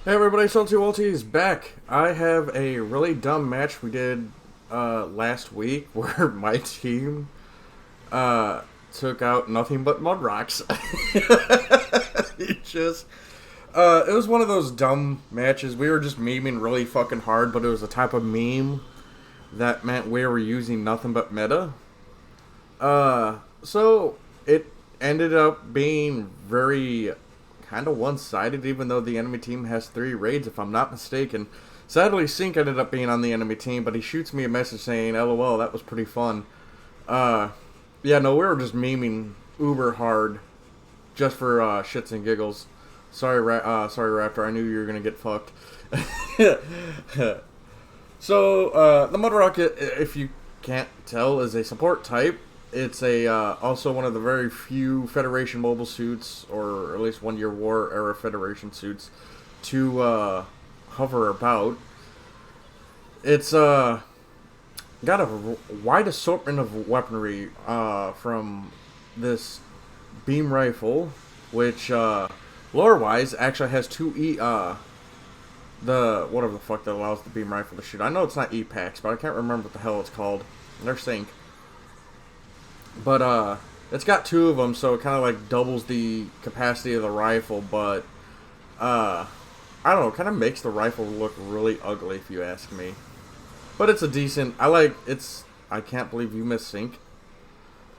Hey everybody, Salty Walty is back. I have a really dumb match we did last week where my team uh, took out nothing but Mudrocks. It was one of those dumb matches. We were just memeing really fucking hard, but it was a type of meme that meant we were using nothing but meta. So it ended up being very kind of one-sided, even though the enemy team has 3 raids, if I'm not mistaken. Sadly, Sync ended up being on the enemy team, but he shoots me a message saying, "LOL, that was pretty fun." Uh, yeah, no, we were just memeing uber hard, just for shits and giggles. Sorry, Raptor. I knew you were gonna get fucked. So, the Mudrock, if you can't tell, is a support type. It's a also one of the very few Federation mobile suits, or at least 1 year war era Federation suits, to hover about. It's got a wide assortment of weaponry from this beam rifle, which lore-wise actually has 2 the whatever the fuck that allows the beam rifle to shoot. I know it's not E-packs, but I can't remember what the hell it's called. They're Sync. But it's got 2 of them, so it kind of like doubles the capacity of the rifle. But I don't know, it kind of makes the rifle look really ugly if you ask me. But it's a decent. I can't believe you missed Sync.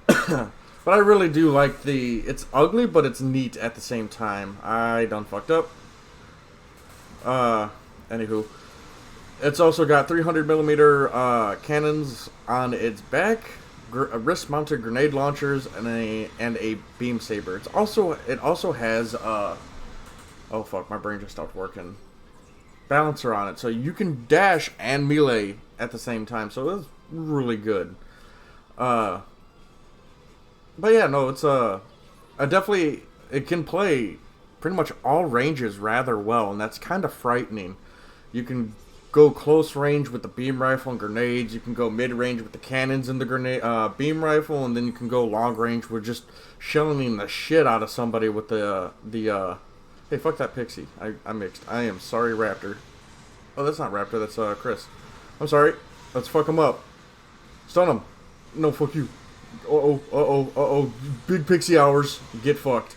But I really do like the. It's ugly, but it's neat at the same time. I done fucked up. Anywho, it's also got 300mm cannons on its back, wrist-mounted grenade launchers, and a beam saber. It also has oh fuck, my brain just stopped working. Balancer on it, so you can dash and melee at the same time. So it's really good. But yeah, no, it's definitely it can play pretty much all ranges rather well, and that's kind of frightening. You can go close range with the beam rifle and grenades. You can go mid range with the cannons and the grenade beam rifle, and then you can go long range with just shelling the shit out of somebody with the Hey, fuck that pixie. I mixed. I am sorry, Raptor. Oh, that's not Raptor. That's Chris. I'm sorry. Let's fuck him up. Stun him. No, fuck you. Uh-oh. Big pixie hours. Get fucked.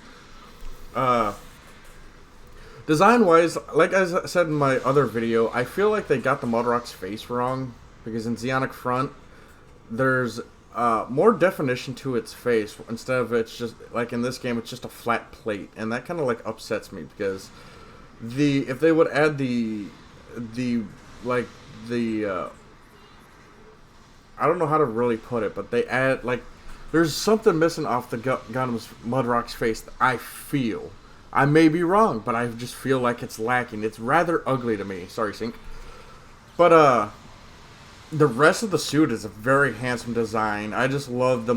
Design-wise, like I said in my other video, I feel like they got the Mudrock's face wrong. Because in Zeonic Front, there's more definition to its face. Instead of it's just, like in this game, it's just a flat plate. And that kind of like upsets me because if they would add I don't know how to really put it, but they add, like, there's something missing off the Gundam's Mudrock's face that I feel. I may be wrong, but I just feel like it's lacking. It's rather ugly to me. Sorry, Sync. But, the rest of the suit is a very handsome design. I just love I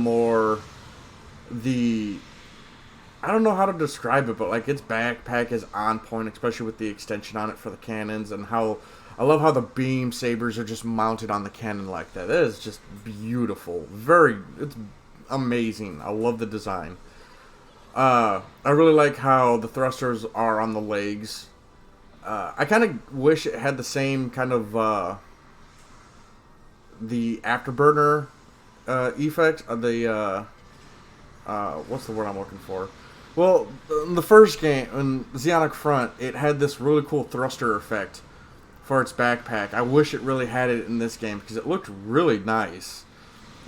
don't know how to describe it, but, like, its backpack is on point, especially with the extension on it for the cannons, and I love how the beam sabers are just mounted on the cannon like that. That is just beautiful. It's amazing. I love the design. I really like how the thrusters are on the legs. I kind of wish it had the same kind of the afterburner effect. What's the word I'm looking for? Well, in the first game, in Zeonic Front, it had this really cool thruster effect for its backpack. I wish it really had it in this game because it looked really nice.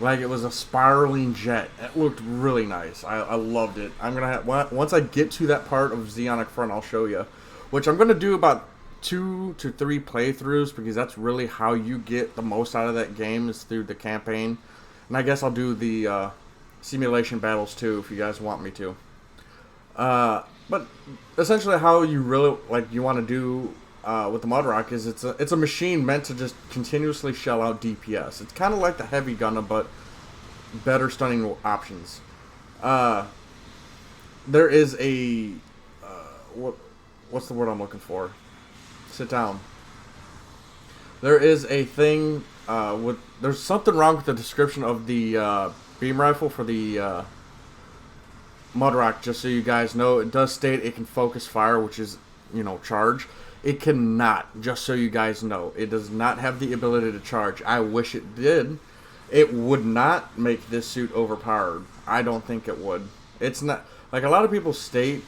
Like it was a spiraling jet. It looked really nice. I loved it. I'm gonna once I get to that part of Zeonic Front, I'll show you. Which I'm gonna do about 2 to 3 playthroughs because that's really how you get the most out of that game is through the campaign. And I guess I'll do the simulation battles too if you guys want me to. But essentially, how you really you want to do with the Mudrock is it's a machine meant to just continuously shell out DPS. It's kind of like the heavy Gundam, but better stunning options. There is a what's the word I'm looking for? Sit down. There is a thing there's something wrong with the description of the beam rifle for the Mudrock. Just so you guys know, it does state it can focus fire, which is charge. It cannot, just so you guys know. It does not have the ability to charge. I wish it did. It would not make this suit overpowered. I don't think it would. It's not, like a lot of people state,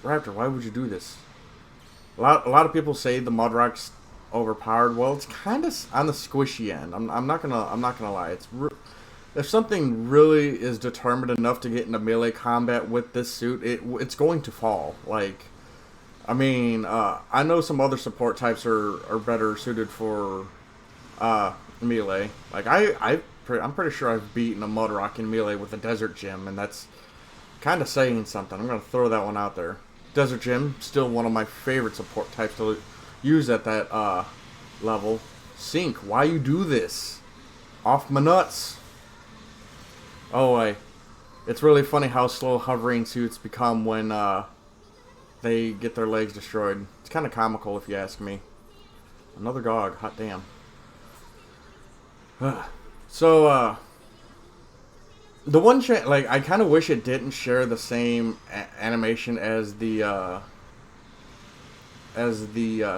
Raptor, why would you do this? A lot of people say the Mudrocks overpowered. Well, it's kind of on the squishy end. I'm not gonna lie. If something really is determined enough to get into melee combat with this suit, it's going to fall. Like, I mean, I know some other support types are better suited for melee. Like I'm pretty sure I've beaten a Mudrock in melee with a Desert Gym, and that's kind of saying something. I'm gonna throw that one out there. Desert Gym, still one of my favorite support types to use at that level. Sync, why you do this? Off my nuts. Oh, it's really funny how slow hovering suits become when they get their legs destroyed. It's kind of comical if you ask me. Another GOG, hot damn. So, the one like I kind of wish it didn't share the same animation as the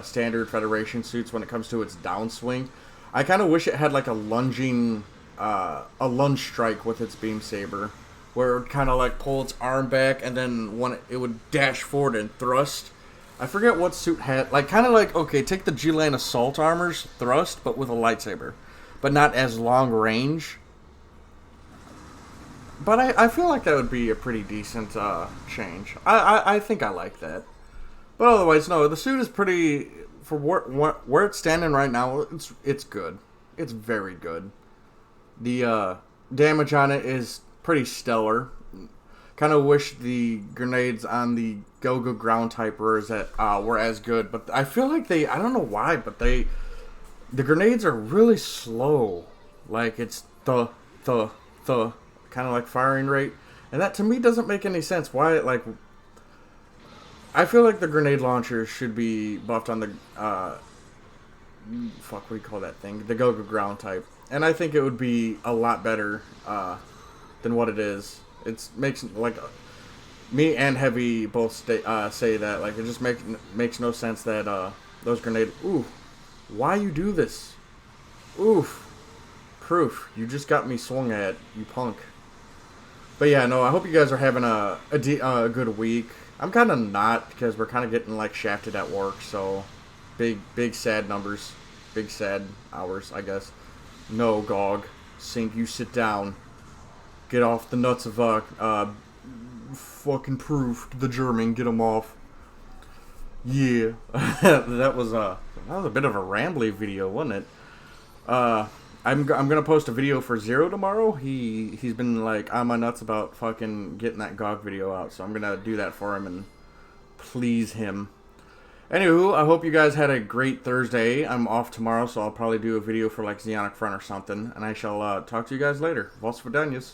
standard Federation suits when it comes to its downswing. I kind of wish it had like a lunge strike with its beam saber, where it would kind of like pull its arm back and then it would dash forward and thrust. I forget what suit had, like kind of like, okay, take the G-Lan Assault Armor's thrust, but with a lightsaber, but not as long range. But I feel like that would be a pretty decent change. I think I like that. But otherwise, no, the suit is pretty, for where it's standing right now, it's good. It's very good. The damage on it is pretty stellar. Kind of wish the grenades on the Go-Go ground type were as good, but I feel like I don't know why, but the grenades are really slow. Like it's the kind of like firing rate, and that to me doesn't make any sense. Why, like, I feel like the grenade launchers should be buffed on the what do you call that thing? The Go-Go ground type. And I think it would be a lot better than what it is. It makes, like, me and Heavy both say that. Like, it just makes no sense that those grenades... Ooh, why you do this? Oof. Proof. You just got me swung at, you punk. But yeah, no, I hope you guys are having a good week. I'm kind of not, because we're kind of getting, like, shafted at work. So, big sad numbers. Big sad hours, I guess. No, GOG. Sync, you sit down. Get off the nuts of, fucking Proof, the German. Get him off. Yeah. that was a bit of a rambly video, wasn't it? I'm gonna post a video for Zero tomorrow. He's been, like, on my nuts about fucking getting that GOG video out, so I'm gonna do that for him and please him. Anywho, I hope you guys had a great Thursday. I'm off tomorrow, so I'll probably do a video for, like, Zeonic Front or something. And I shall talk to you guys later. Vos Vidanius.